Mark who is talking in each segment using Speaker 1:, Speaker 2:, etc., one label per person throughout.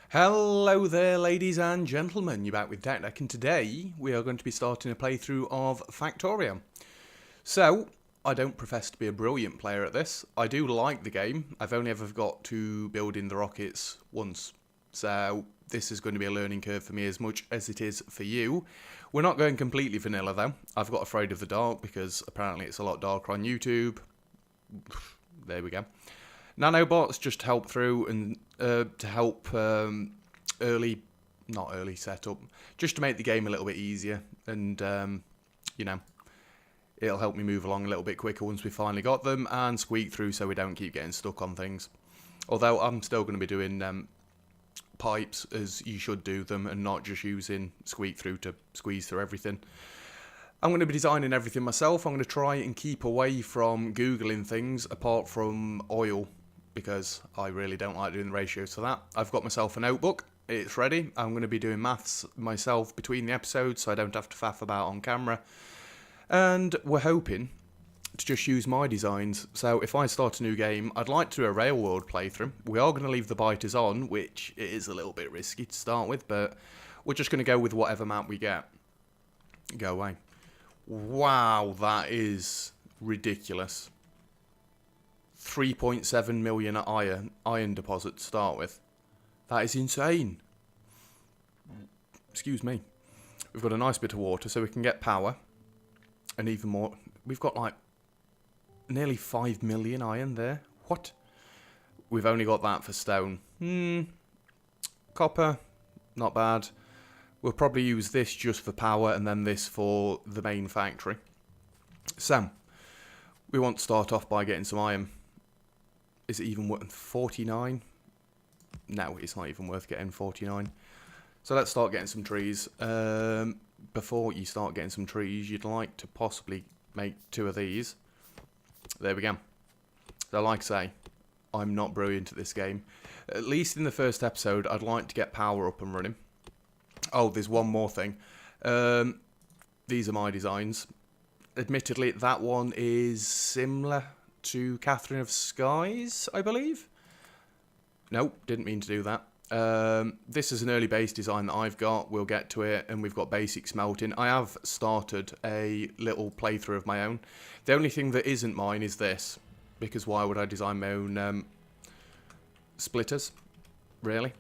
Speaker 1: Hello there, ladies and gentlemen. You're back with Deck, and today we are going to be starting a playthrough of Factorio. So, I don't profess to be a brilliant player at this. I do like the game. I've only ever got to building the rockets once. So, this is going to be a learning curve for me as much as it is for you. We're not going completely vanilla though. I've got Afraid of the Dark because apparently it's a lot darker on YouTube. There we go. Nanobots just help through and to help not early setup, just to make the game a little bit easier, and you know, it'll help me move along a little bit quicker once we finally got them and squeak through so we don't keep getting stuck on things. Although I'm still going to be doing pipes as you should do them and not just using squeak through to squeeze through everything. I'm going to be designing everything myself. I'm going to try and keep away from Googling things apart from oil, because I really don't like doing the ratios for that. I've got myself a notebook. It's ready. I'm going to be doing maths myself between the episodes so I don't have to faff about on camera. And we're hoping to just use my designs. So if I start a new game, I'd like to do a Railworld playthrough. We are going to leave the biters on, which is a little bit risky to start with, but we're just going to go with whatever map we get. Go away. Wow, that is ridiculous. 3.7 million iron deposit to start with. That is insane. Excuse me. We've got a nice bit of water so we can get power. And even more. We've got like nearly 5 million iron there. What? We've only got that for stone. Copper. Not bad. We'll probably use this just for power and then this for the main factory. So, we want to start off by getting some iron. Is it even worth 49? No, it's not even worth getting 49. So let's start getting some trees. Before you start getting some trees, you'd like to possibly make 2 of these. There we go. So like I say, I'm not brilliant at this game. At least in the first episode, I'd like to get power up and running. Oh, there's one more thing. These are my designs. Admittedly, that one is similar to Catherine of Skies, I believe. Nope, didn't mean to do that. This is an early base design that I've got. We'll get to it, and we've got basic smelting. I have started a little playthrough of my own. The only thing that isn't mine is this, because why would I design my own splitters, really,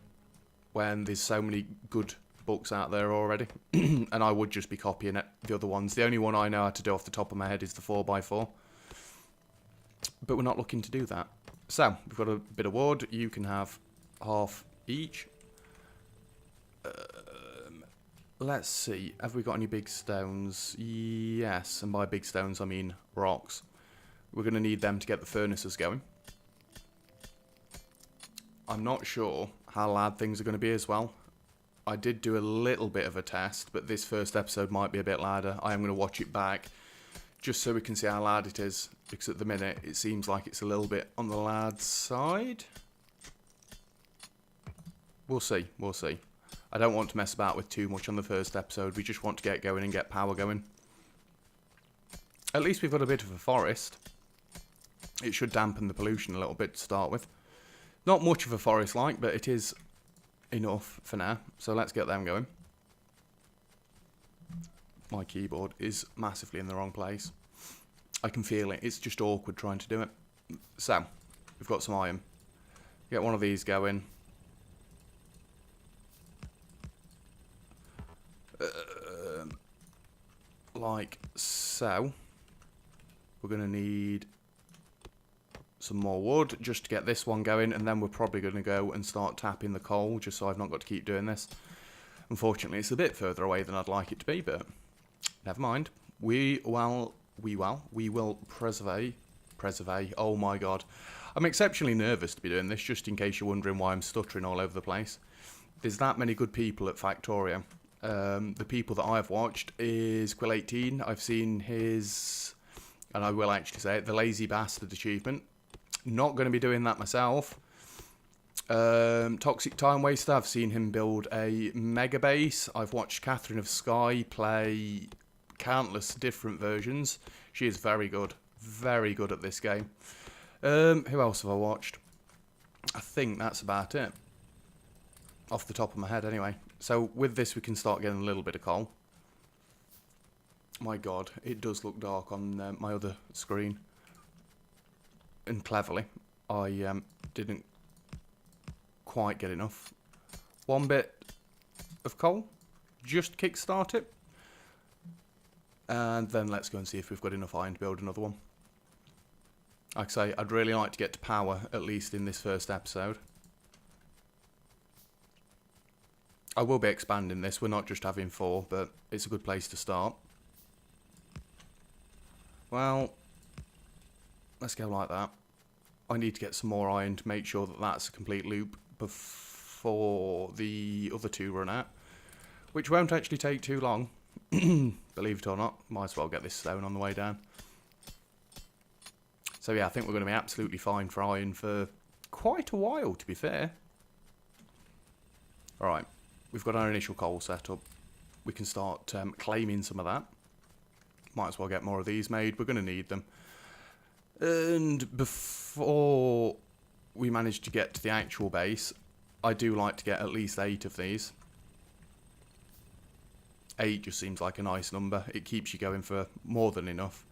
Speaker 1: when there's so many good books out there already? And I would just be copying the other ones. The only one I know how to do off the top of my head is the 4x4. But we're not looking to do that. So, we've got a bit of wood. You can have half each. Let's see. Have we got any big stones? Yes. And by big stones, I mean rocks. We're going to need them to get the furnaces going. I'm not sure how loud things are going to be as well. I did do a little bit of a test, but this first episode might be a bit louder. I am going to watch it back just so we can see how loud it is, because at the minute it seems like it's a little bit on the loud side. We'll see, we'll see. I don't want to mess about with too much on the first episode. We just want to get going and get power going. At least we've got a bit of a forest. It should dampen the pollution a little bit to start with. Not much of a forest like, but it is enough for now. So let's get them going. My keyboard is massively in the wrong place. I can feel it. It's just awkward trying to do it. So, we've got some iron. Get one of these going. Like so. We're going to need some more wood just to get this one going, and then we're probably going to go and start tapping the coal just so I've not got to keep doing this. Unfortunately, it's a bit further away than I'd like it to be, but never mind. We will preserve. Oh my god. I'm exceptionally nervous to be doing this, just in case you're wondering why I'm stuttering all over the place. There's that many good people at Factorio. The people that I've watched is Quill18. I've seen his, and I will actually say it, the Lazy Bastard achievement. Not going to be doing that myself. Toxic Time Waster, I've seen him build a mega base. I've watched Catherine of Sky play countless different versions. She is very good at this game. Who else have I watched? I think that's about it. off the top of my head anyway. So with this we can start getting a little bit of coal. My god, it does look dark on my other screen. And cleverly, I didn't quite get enough. One bit of coal, just kickstart it. And then let's go and see if we've got enough iron to build another one. Like I say, I'd really like to get to power, at least in this first episode. I will be expanding this, we're not just having 4, but it's a good place to start. Well, let's go like that. I need to get some more iron to make sure that that's a complete loop before the other 2 run out. Which won't actually take too long. Believe it or not, might as well get this stone on the way down. So yeah, I think we're going to be absolutely fine for iron for quite a while, to be fair. Alright, we've got our initial coal set up. We can start claiming some of that. Might as well get more of these made, we're going to need them. And before we manage to get to the actual base, I do like to get at least 8 of these. 8 just seems like a nice number. It keeps you going for more than enough.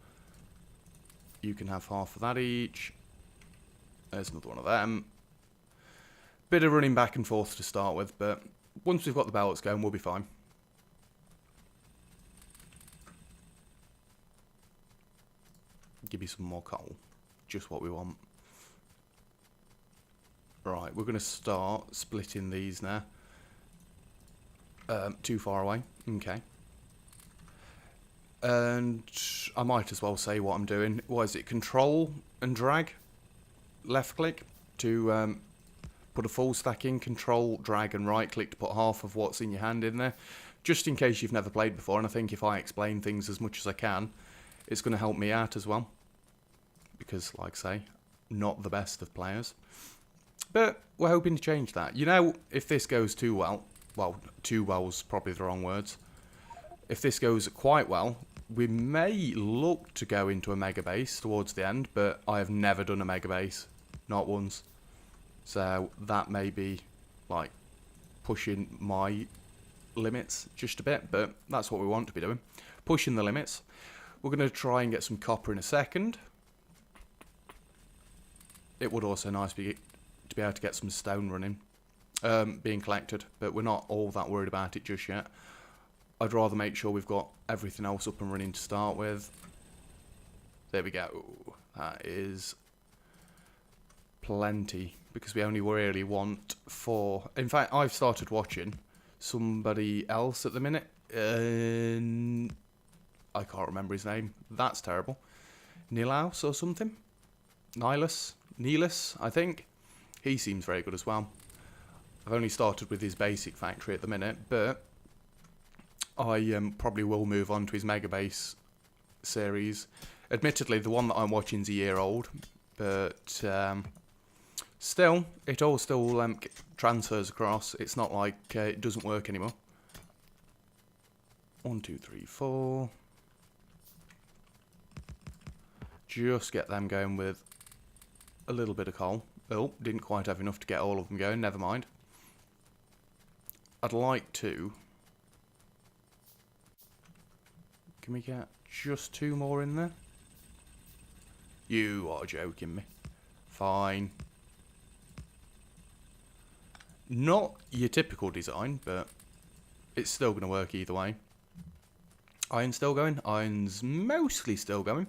Speaker 1: You can have half of that each. There's another one of them. Bit of running back and forth to start with, but once we've got the ballots going, we'll be fine. Give me some more coal. Just what we want. Right, we're going to start splitting these now. Too far away. Okay. And I might as well say what I'm doing. What is it? Control and drag. Left click to put a full stack in. Control, drag and right click to put half of what's in your hand in there. Just in case you've never played before. And I think if I explain things as much as I can, it's going to help me out as well. Because, like I say, not the best of players. But we're hoping to change that. You know, if this goes too well, too well's probably the wrong words. If this goes quite well, we may look to go into a mega base towards the end, but I have never done a mega base. Not once. So that may be, like, pushing my limits just a bit, but that's what we want to be doing. Pushing the limits. We're going to try and get some copper in a second. It would also nice to be able to get some stone running, being collected, but we're not all that worried about it just yet. I'd rather make sure we've got everything else up and running to start with. There we go. That is plenty, because we only really want 4. In fact, I've started watching somebody else at the minute. I can't remember his name. That's terrible. Nilaus or something? Nilus, I think. He seems very good as well. I've only started with his basic factory at the minute, but I probably will move on to his Mega Base series. Admittedly, the one that I'm watching is a year old, but still, it all still transfers across. It's not like it doesn't work anymore. 1, 2, 3, 4. Just get them going with a little bit of coal. Oh, didn't quite have enough to get all of them going, never mind. I'd like to... Can we get just 2 more in there? You are joking me. Fine. Not your typical design, but it's still going to work either way. Iron's still going. Iron's mostly still going.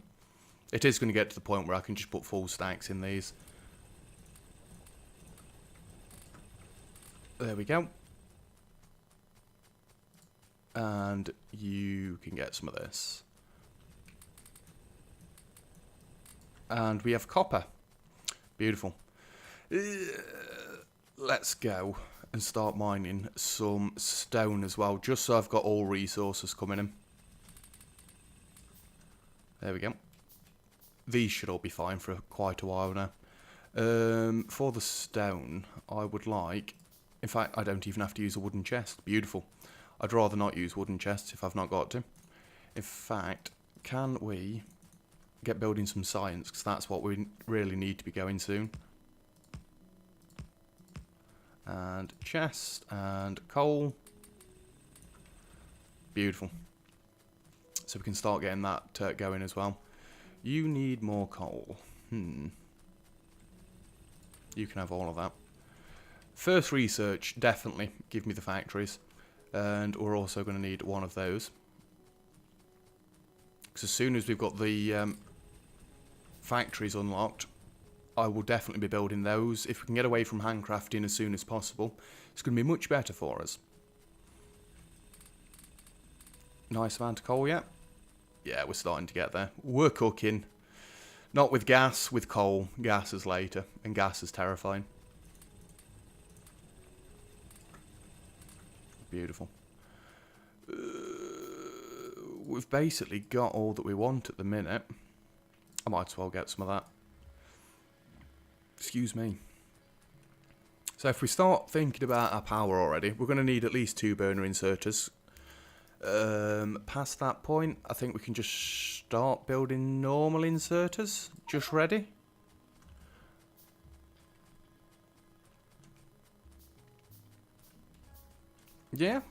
Speaker 1: It is going to get to the point where I can just put full stacks in these. There we go. And you can get some of this. And we have copper. Beautiful. Let's go and start mining some stone as well, just so I've got all resources coming in. There we go. These should all be fine for quite a while now. For the stone, I would like... In fact, I don't even have to use a wooden chest. Beautiful. I'd rather not use wooden chests if I've not got to. In fact, can we get building some science? Because that's what we really need to be going soon. and chest and coal. Beautiful. So we can start getting that going as well. You need more coal. You can have all of that. First research, definitely give me the factories. And we're also going to need one of those. Because as soon as we've got the factories unlocked, I will definitely be building those. If we can get away from handcrafting as soon as possible, it's going to be much better for us. Nice amount of coal, yeah. Yeah, we're starting to get there. We're cooking. Not with gas, with coal. Gas is later, and gas is terrifying. Beautiful. We've basically got all that we want at the minute. I might as well get some of that. Excuse me. So if we start thinking about our power already, we're going to need at least 2 burner inserters. Past that point, I think we can just start building normal inserters. Just ready. Yeah.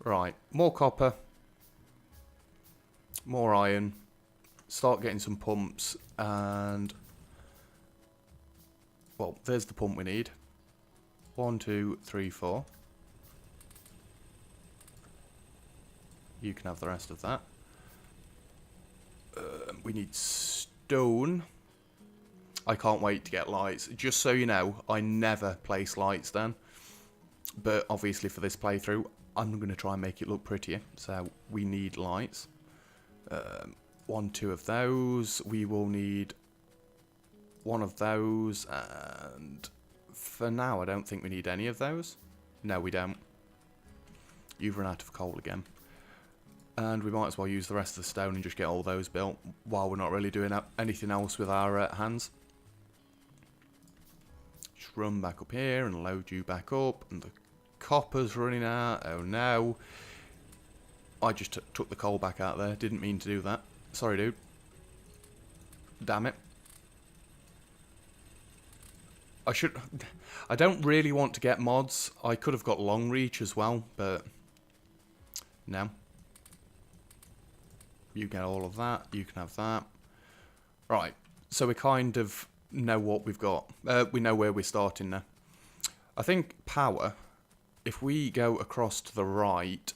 Speaker 1: Right. More copper. More iron. Start getting some pumps and... Well, there's the pump we need. 1, 2, 3, 4. You can have the rest of that. We need stone. I can't wait to get lights. Just so you know, I never place lights down. But obviously for this playthrough, I'm going to try and make it look prettier. So we need lights. 1, 2 of those. We will need 1 of those. And for now, I don't think we need any of those. No, we don't. You've run out of coal again. And we might as well use the rest of the stone and just get all those built while we're not really doing anything else with our hands. Just run back up here and load you back up. And the copper's running out. Oh no. I just took the coal back out there. Didn't mean to do that. Sorry, dude. Damn it. I don't really want to get mods. I could have got long reach as well, but no. You get all of that. You can have that. Right. So we kind of know what we've got. We know where we're starting now. I think power, if we go across to the right,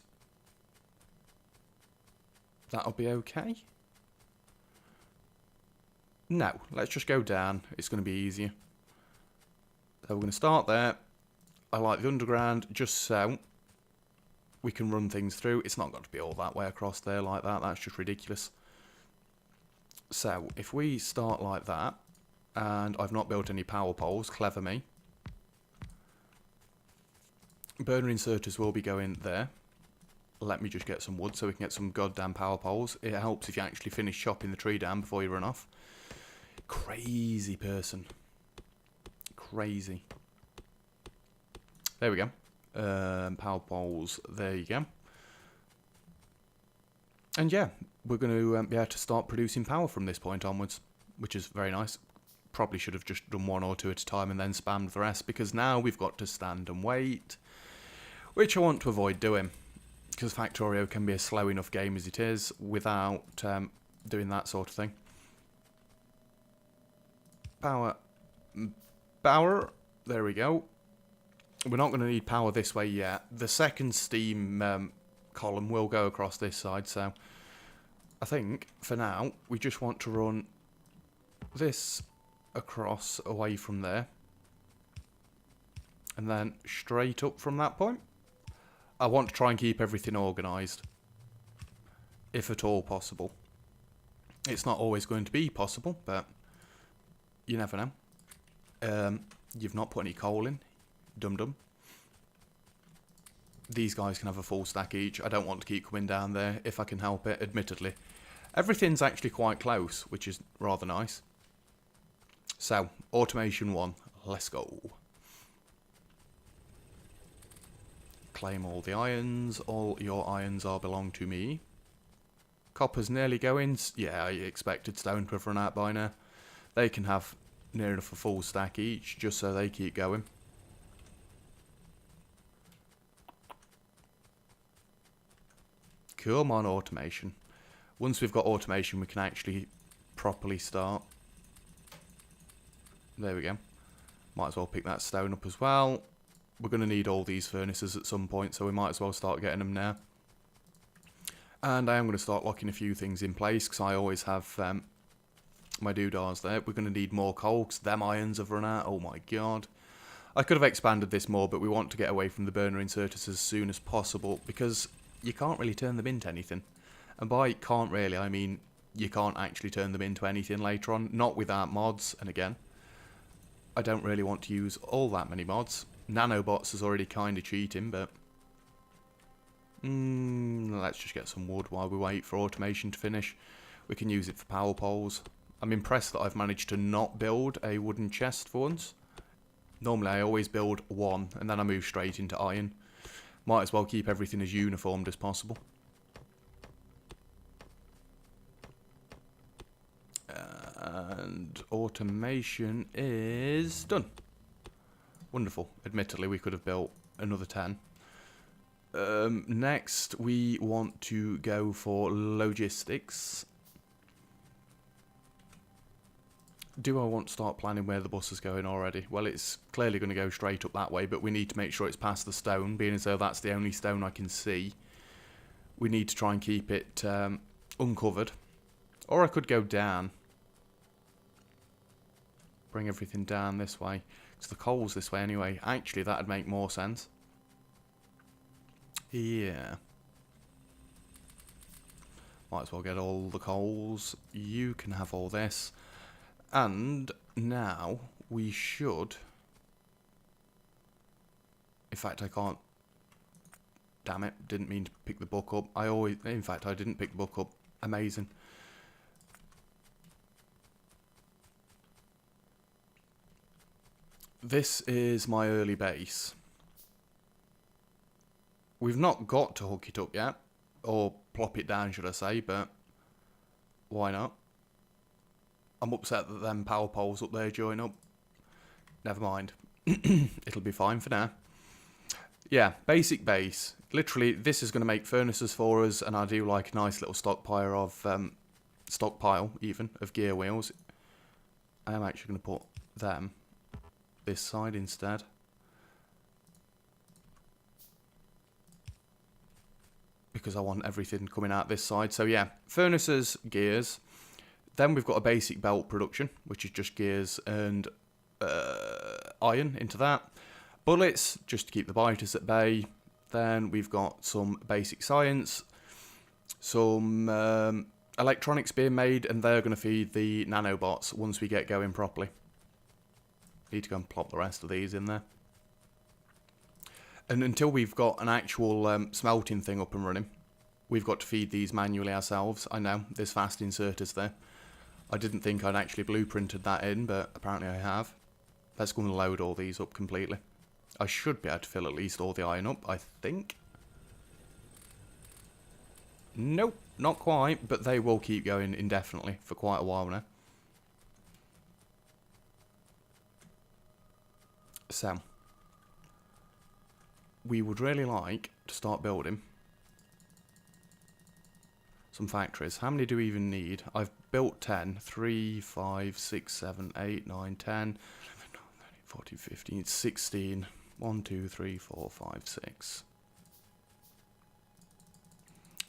Speaker 1: that'll be okay. No, let's just go down. It's going to be easier. So we're going to start there. I like the underground just so we can run things through. It's not got to be all that way across there like that. That's just ridiculous. So if we start like that, and I've not built any power poles, clever me. Burner inserters will be going there. Let me just get some wood so we can get some goddamn power poles. It helps if you actually finish chopping the tree down before you run off. Crazy person. Crazy. There we go. Power poles. There you go. And yeah, we're going to be able to start producing power from this point onwards, which is very nice. Probably should have just done 1 or 2 at a time and then spammed the rest, because now we've got to stand and wait, which I want to avoid doing, because Factorio can be a slow enough game as it is without doing that sort of thing. Power. There we go. We're not going to need power this way yet. The second steam column will go across this side, so I think for now we just want to run this across away from there and then straight up from that point. I want to try and keep everything organised if at all possible. It's not always going to be possible, but you never know. You've not put any coal in, dum-dum. These guys can have a full stack each. I don't want to keep coming down there if I can help it, admittedly. Everything's actually quite close, which is rather nice. So, automation 1, let's go. Claim all the irons. All your irons are belong to me. Copper's nearly going. Yeah, I expected stone to have run out by now. They can have near enough a full stack each, just so they keep going. Come on, automation. Once we've got automation, we can actually properly start. There we go. Might as well pick that stone up as well. We're going to need all these furnaces at some point, so we might as well start getting them now. And I am going to start locking a few things in place, because I always have my doodahs there. We're going to need more coal, because them irons have run out. Oh my god. I could have expanded this more, but we want to get away from the burner inserters as soon as possible, because you can't really turn them into anything. And by can't really, I mean you can't actually turn them into anything later on. Not without mods, and again, I don't really want to use all that many mods. Nanobots is already kind of cheating, but let's just get some wood while we wait for automation to finish. We can use it for power poles. I'm impressed that I've managed to not build a wooden chest for once. Normally I always build one and then I move straight into iron. Might as well keep everything as uniformed as possible. And automation is done. Wonderful. Admittedly, we could have built another 10. Next, we want to go for logistics. Do I want to start planning where the bus is going already? Well, it's clearly going to go straight up that way, but we need to make sure it's past the stone, being as though that's the only stone I can see. We need to try and keep it uncovered. Or I could go down. Bring everything down this way. Because the coal's this way anyway. Actually, that'd make more sense. Yeah. Might as well get all the coals. You can have all this. And now we should... In fact, I can't... Damn it, didn't mean to pick the book up. In fact, I didn't pick the book up. Amazing. This is my early base. We've not got to hook it up yet. Or plop it down, should I say, but... Why not? I'm upset that them power poles up there join up. Never mind. It'll be fine for now. Yeah, basic base. Literally, this is going to make furnaces for us, and I do like a nice little stockpile of gear wheels. I am actually going to put them this side instead. Because I want everything coming out this side. So yeah, furnaces, gears. Then we've got a basic belt production, which is just gears and iron into that. Bullets, just to keep the biters at bay. Then we've got some basic science. Some electronics being made, and they're going to feed the nanobots once we get going properly. Need to go and plop the rest of these in there. And until we've got an actual smelting thing up and running, we've got to feed these manually ourselves. I know, there's fast inserters there. I didn't think I'd actually blueprinted that in, but apparently I have. Let's go and load all these up completely. I should be able to fill at least all the iron up, I think. Nope, not quite, but they will keep going indefinitely for quite a while now. So, we would really like to start building some factories. How many do we even need? I've built 10. 3, 5, 6, 7, 8, 9, 10, 11, 12, 13, 14, 15, 16. 1, 2, 3, 4, 5, 6.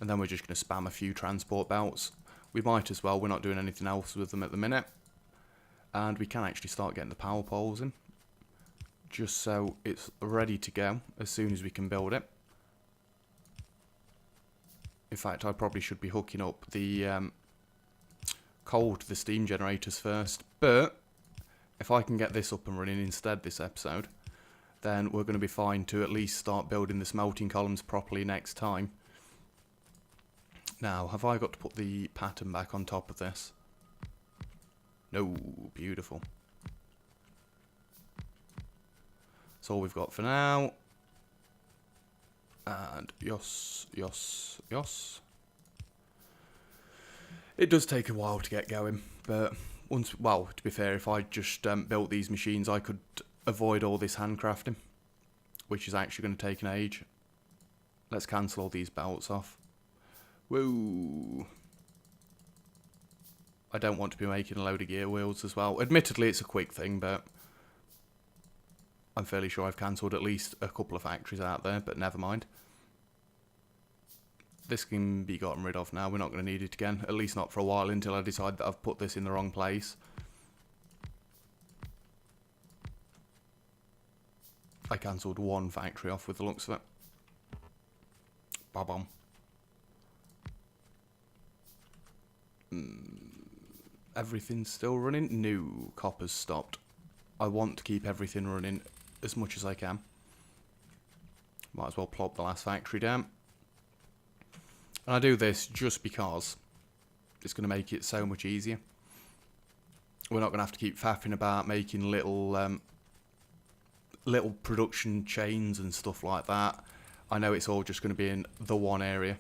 Speaker 1: And then we're just going to spam a few transport belts. We might as well. We're not doing anything else with them at the minute. And we can actually start getting the power poles in. Just so it's ready to go as soon as we can build it. In fact, I probably should be hooking up the coal to the steam generators first. But if I can get this up and running instead this episode, then we're going to be fine to at least start building the smelting columns properly next time. Now, have I got to put the pattern back on top of this? No, beautiful. That's all we've got for now. And yos. It does take a while to get going, but once, well, to be fair, if I just built these machines, I could avoid all this handcrafting, which is actually going to take an age. Let's cancel all these belts off. Whoa. I don't want to be making a load of gear wheels as well. Admittedly, it's a quick thing, but I'm fairly sure I've cancelled at least a couple of factories out there, but never mind. This can be gotten rid of now. We're not going to need it again, at least not for a while, until I decide that I've put this in the wrong place. I cancelled one factory off with the looks of it. Ba-bum. Everything's still running? No, copper's stopped. I want to keep everything running as much as I can. Might as well plop the last factory down. And I do this just because it's going to make it so much easier. We're not going to have to keep faffing about making little little production chains and stuff like that. I know it's all just going to be in the one area.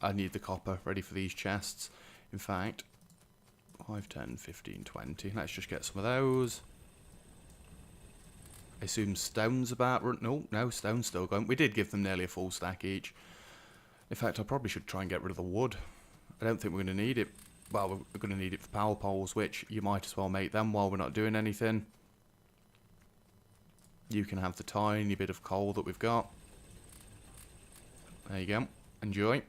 Speaker 1: I need the copper ready for these chests. In fact, 5, 10, 15, 20. Let's just get some of those. I assume stone's about... No, stone's still going. We did give them nearly a full stack each. In fact, I probably should try and get rid of the wood. I don't think we're going to need it. Well, we're going to need it for power poles, which you might as well make them while we're not doing anything. You can have the tiny bit of coal that we've got. There you go. Enjoy.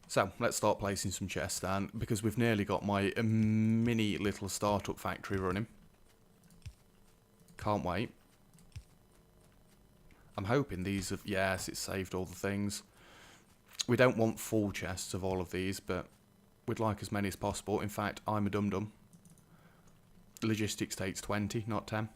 Speaker 1: So, let's start placing some chests down, because we've nearly got my mini little startup factory running. Can't wait. I'm hoping these have... Yes, it's saved all the things. We don't want full chests of all of these, but we'd like as many as possible. In fact, I'm a dum-dum. Logistics takes 20, not 10.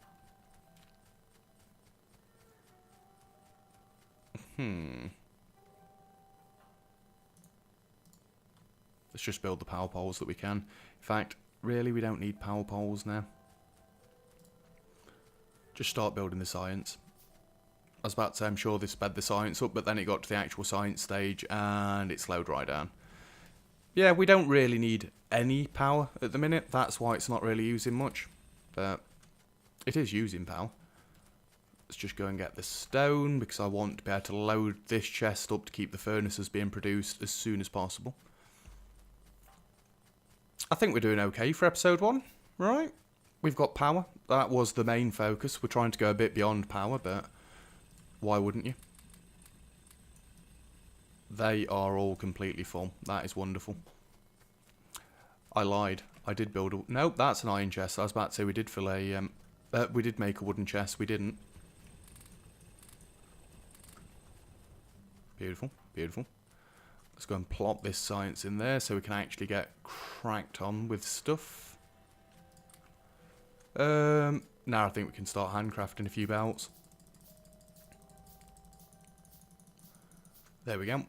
Speaker 1: Let's just build the power poles that we can. In fact, really, we don't need power poles now. Just start building the science. I was about to say, I'm sure this sped the science up, but then it got to the actual science stage and it slowed right down. Yeah, we don't really need any power at the minute. That's why it's not really using much. But it is using power. Let's just go and get the stone, because I want to be able to load this chest up to keep the furnaces being produced as soon as possible. I think we're doing okay for episode 1, right? We've got power. That was the main focus. We're trying to go a bit beyond power, but why wouldn't you? They are all completely full. That is wonderful. I lied. I did build a... Nope, that's an iron chest. I was about to say we did fill a... we did make a wooden chest. We didn't. Beautiful, beautiful. Let's go and plop this science in there so we can actually get cracked on with stuff. Now I think we can start handcrafting a few belts. There we go.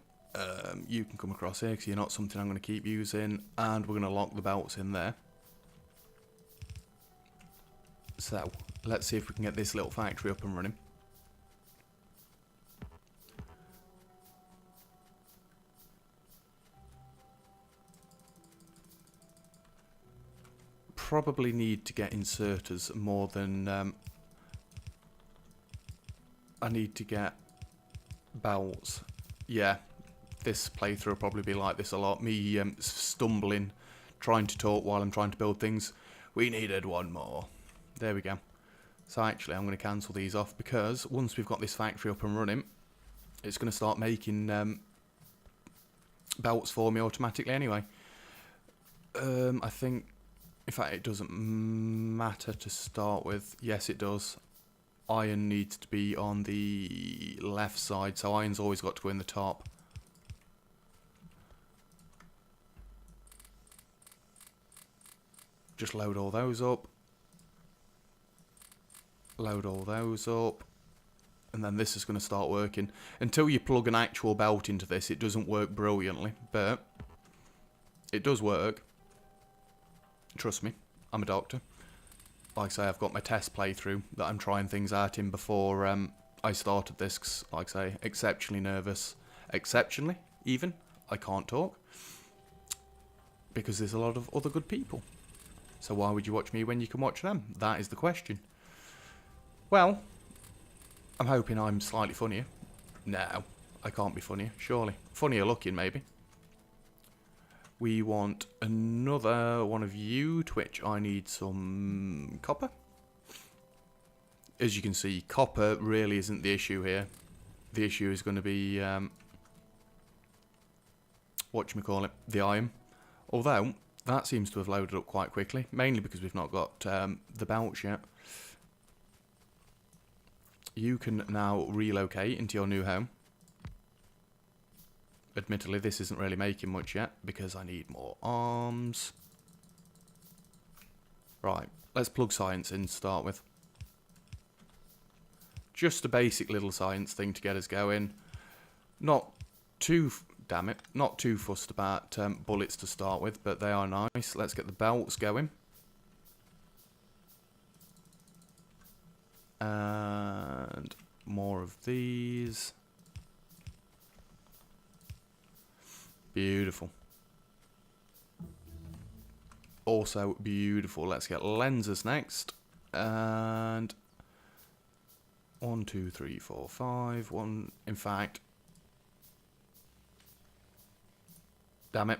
Speaker 1: You can come across here because you're not something I'm going to keep using. And we're going to lock the belts in there. So, let's see if we can get this little factory up and running. Probably need to get inserters more than I need to get belts. Yeah, this playthrough will probably be like this a lot. Me stumbling, trying to talk while I'm trying to build things. We needed one more. There we go. So actually I'm going to cancel these off, because once we've got this factory up and running, it's going to start making belts for me automatically anyway. I think... In fact, it doesn't matter to start with. Yes, it does. Iron needs to be on the left side, so iron's always got to go in the top. Just load all those up. Load all those up. And then this is going to start working. Until you plug an actual belt into this, it doesn't work brilliantly, but it does work. Trust me, I'm a doctor. Like I say, I've got my test playthrough that I'm trying things out in before I started this, 'cause, like I say, exceptionally nervous. Exceptionally, even. I can't talk. Because there's a lot of other good people. So why would you watch me when you can watch them? That is the question. Well, I'm hoping I'm slightly funnier. No, I can't be funnier, surely. Funnier looking, maybe. We want another one of you, to which I need some copper. As you can see, copper really isn't the issue here. The issue is going to be, whatchamacallit, the iron. Although, that seems to have loaded up quite quickly, mainly because we've not got the belts yet. You can now relocate into your new home. Admittedly, this isn't really making much yet, because I need more arms. Right, let's plug science in to start with. Just a basic little science thing to get us going. Not too, damn it, not too fussed about bullets to start with, but they are nice. Let's get the belts going. And more of these. Beautiful. Also beautiful. Let's get lenses next. And 1, 2, 3, 4, 5. One, in fact. Damn it.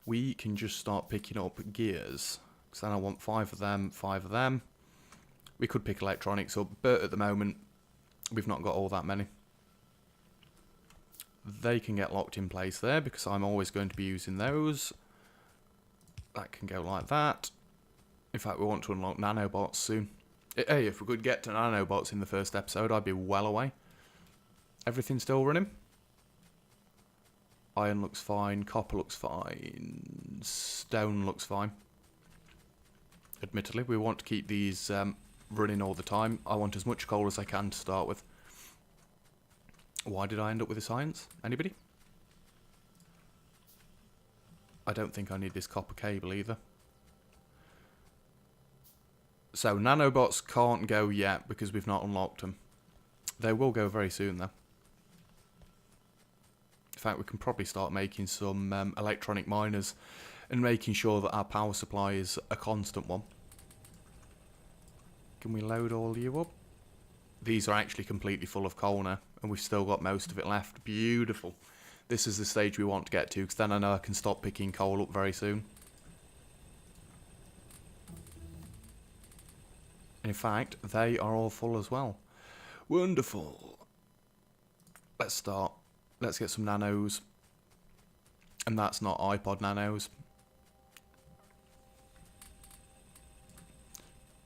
Speaker 1: We can just start picking up gears. Because then I want 5 of them, 5 of them. We could pick electronics up, but at the moment, we've not got all that many. They can get locked in place there, because I'm always going to be using those. That can go like that. In fact, we want to unlock nanobots soon. Hey, if we could get to nanobots in the first episode, I'd be well away. Everything still running? Iron looks fine, copper looks fine, stone looks fine. Admittedly, we want to keep these running all the time. I want as much coal as I can to start with. Why did I end up with the science? Anybody? I don't think I need this copper cable either. So, nanobots can't go yet because we've not unlocked them. They will go very soon though. In fact, we can probably start making some electronic miners and making sure that our power supply is a constant one. Can we load all you up? These are actually completely full of coal now, and we've still got most of it left. Beautiful. This is the stage we want to get to, because then I know I can stop picking coal up very soon. In fact, they are all full as well. Wonderful. Let's start. Let's get some nanos. And that's not iPod nanos.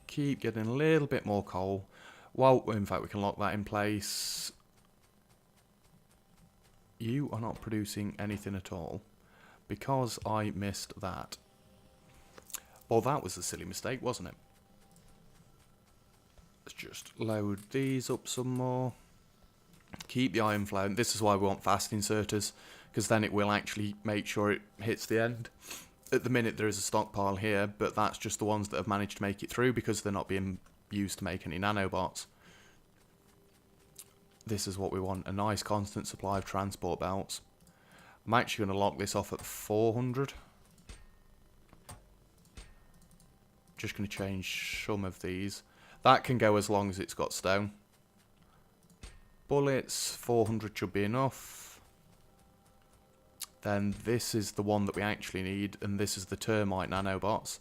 Speaker 1: Keep getting a little bit more coal. Well, in fact, we can lock that in place. You are not producing anything at all, because I missed that. Well, that was a silly mistake, wasn't it? Let's just load these up some more. Keep the iron flowing. This is why we want fast inserters, because then it will actually make sure it hits the end. At the minute, there is a stockpile here, but that's just the ones that have managed to make it through because they're not being used to make any nanobots. This is what we want, a nice constant supply of transport belts. I'm actually going to lock this off at 400. Just going to change some of these. That can go as long as it's got stone. Bullets, 400 should be enough. Then this is the one that we actually need, and this is the termite nanobots.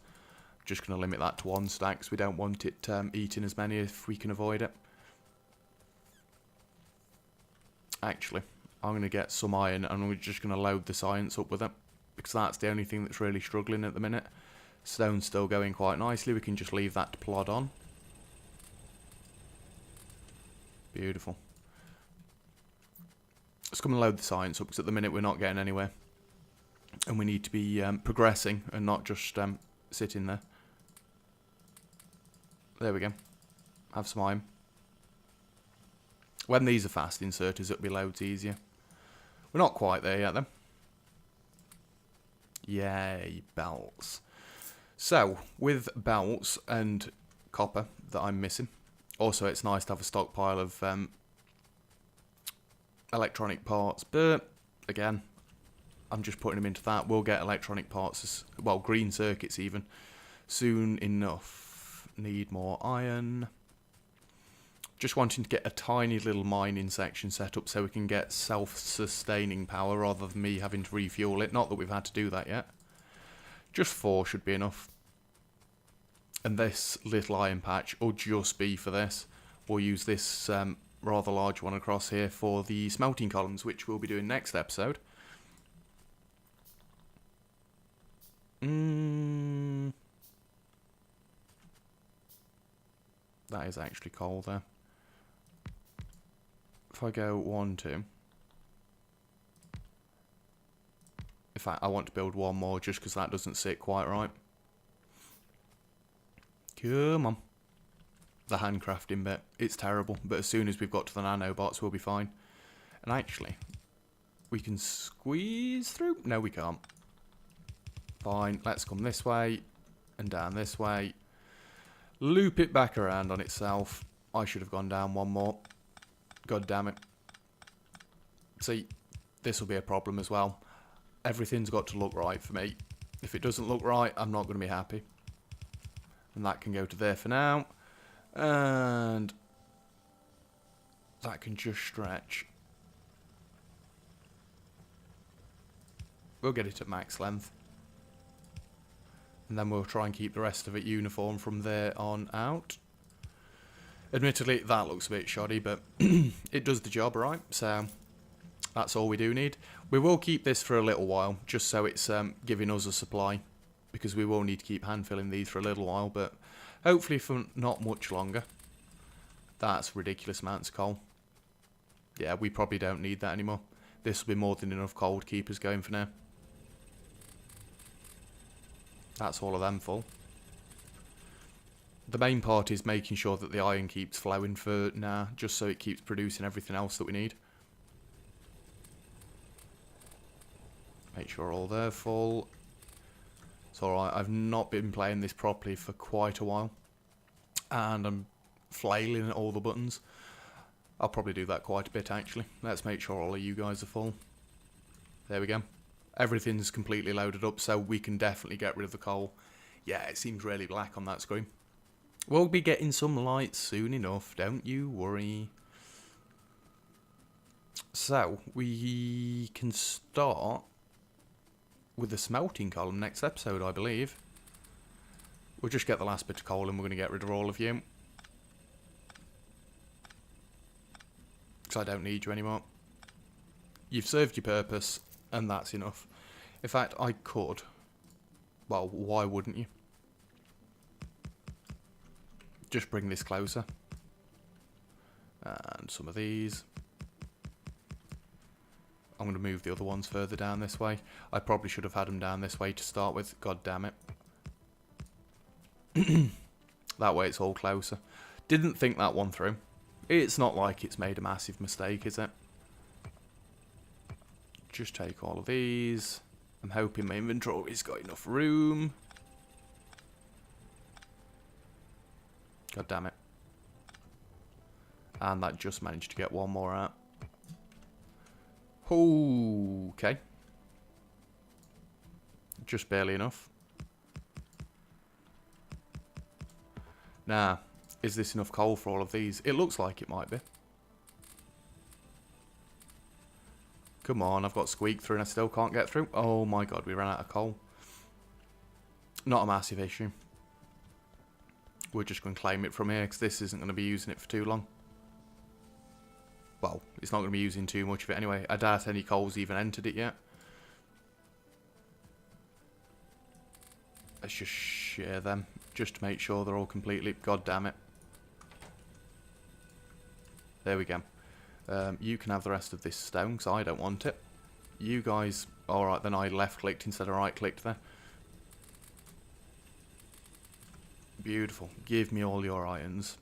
Speaker 1: Just going to limit that to 1 stack, because we don't want it eating as many if we can avoid it. Actually, I'm going to get some iron, and we're just going to load the science up with it, because that's the only thing that's really struggling at the minute. Stone's still going quite nicely. We can just leave that to plod on. Beautiful. Let's come and load the science up, because at the minute we're not getting anywhere. And we need to be progressing and not just sitting there. There we go. Have some iron. When these are fast inserters, it'll be loads easier. We're not quite there yet, though. Yay, belts. So, with belts and copper that I'm missing, also it's nice to have a stockpile of electronic parts, but again, I'm just putting them into that. We'll get electronic parts, well, green circuits even, soon enough. Need more iron. Just wanting to get a tiny little mining section set up so we can get self-sustaining power rather than me having to refuel it. Not that we've had to do that yet. Just 4 should be enough. And this little iron patch will just be for this. We'll use this rather large one across here for the smelting columns, which we'll be doing next episode. That is actually coal there. If I go 1, 2. In fact, I want to build one more just because that doesn't sit quite right. Come on. The handcrafting bit, it's terrible, but as soon as we've got to the nanobots, we'll be fine. And actually, we can squeeze through. No, we can't. Fine, let's come this way and down this way. Loop it back around on itself. I should have gone down one more. God damn it. See, this will be a problem as well. Everything's got to look right for me. If it doesn't look right, I'm not going to be happy. And that can go to there for now. And that can just stretch. We'll get it at max length. And then we'll try and keep the rest of it uniform from there on out. Admittedly, that looks a bit shoddy, but it does the job, right? So that's all we do need. We will keep this for a little while, just so it's giving us a supply, because we will need to keep hand filling these for a little while, but hopefully for not much longer. That's ridiculous amounts of coal. Yeah, we probably don't need that anymore. This will be more than enough coal to keep us going for now. That's all of them full. The main part is making sure that the iron keeps flowing for now, just so it keeps producing everything else that we need. Make sure all they're full. It's alright, I've not been playing this properly for quite a while. And I'm flailing at all the buttons. I'll probably do that quite a bit actually. Let's make sure all of you guys are full. There we go. Everything's completely loaded up, so we can definitely get rid of the coal. Yeah, it seems really black on that screen. We'll be getting some light soon enough, don't you worry. So, we can start with the smelting column next episode, I believe. We'll just get the last bit of coal and we're going to get rid of all of you. Because I don't need you anymore. You've served your purpose, and that's enough. In fact, I could. Well, why wouldn't you? Just bring this closer. And some of these. I'm going to move the other ones further down this way. I probably should have had them down this way to start with. God damn it. That way it's all closer. Didn't think that one through. It's not like it's made a massive mistake, is it? Just take all of these. I'm hoping my inventory's got enough room. God damn it. And that just managed to get one more out. Okay. Just barely enough. Now, is this enough coal for all of these? It looks like it might be. Come on, I've got squeak through and I still can't get through. Oh my god, we ran out of coal. Not a massive issue. We're just going to claim it from here because this isn't going to be using it for too long. Well, it's not going to be using too much of it anyway. I doubt any coal's even entered it yet. Let's just share them, just to make sure they're all completely... God damn it. There we go. You can have the rest of this stone, because I don't want it. You guys... Alright, then I left-clicked instead of right-clicked there. Beautiful. Give me all your irons.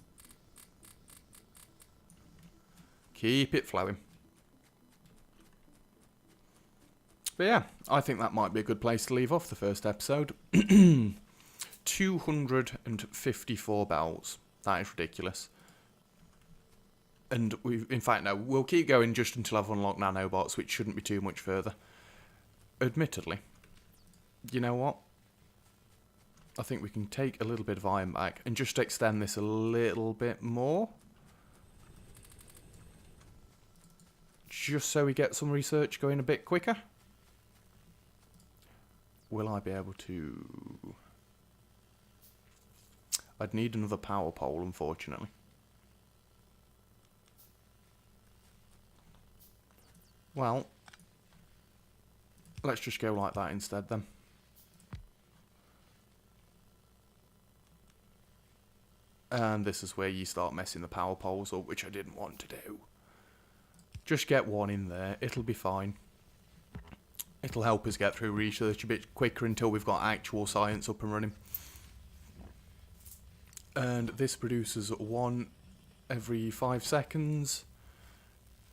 Speaker 1: Keep it flowing. But yeah, I think that might be a good place to leave off the first episode. 254 bells. That is ridiculous. And in fact, no, we'll keep going just until I've unlocked nanobots, which shouldn't be too much further. Admittedly, you know what? I think we can take a little bit of iron back and just extend this a little bit more. just so we get some research going a bit quicker. Will I be able to... I'd need another power pole, unfortunately. Well, let's just go like that instead then. And this is where you start messing the power poles up, which I didn't want to do. Just get one in there, it'll be fine. It'll help us get through research a bit quicker until we've got actual science up and running. And this produces one every 5 seconds.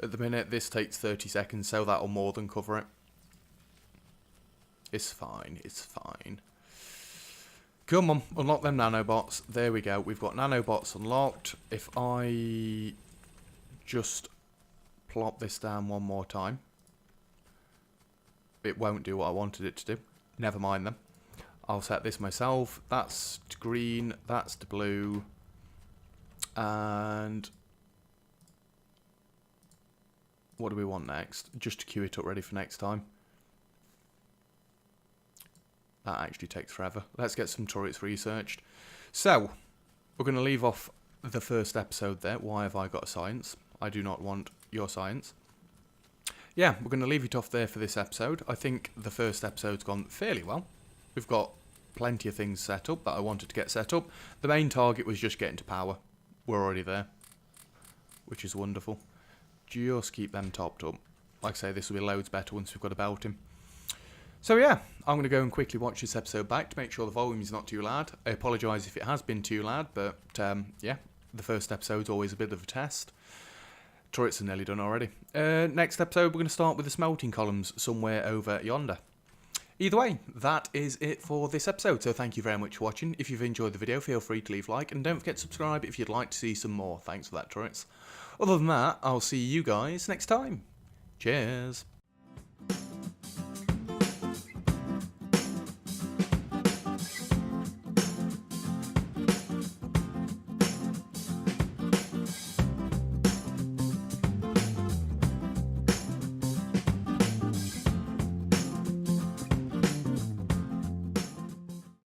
Speaker 1: At the minute, this takes 30 seconds, so that'll more than cover it. It's fine, it's fine. Come on, unlock them nanobots. There we go, we've got nanobots unlocked. If I just plop this down one more time, it won't do what I wanted it to do. Never mind then. I'll set this myself. That's to green, that's to blue. And what do we want next? Just to queue it up ready for next time. That actually takes forever. Let's get some turrets researched. So, we're going to leave off the first episode there. Why have I got a science? I do not want your science. Yeah, we're going to leave it off there for this episode. I think the first episode's gone fairly well. We've got plenty of things set up that I wanted to get set up. The main target was just getting to power. We're already there, which is wonderful. Just keep them topped up. Like I say, this will be loads better once we've got a belt in. So yeah, I'm going to go and quickly watch this episode back to make sure the volume is not too loud. I apologise if it has been too loud, but yeah, the first episode's always a bit of a test. Turrets are nearly done already. Next episode, we're going to start with the smelting columns somewhere over yonder. Either way, that is it for this episode, so thank you very much for watching. If you've enjoyed the video, feel free to leave a like, and don't forget to subscribe if you'd like to see some more. Thanks for that, turrets. Other than that, I'll see you guys next time. Cheers.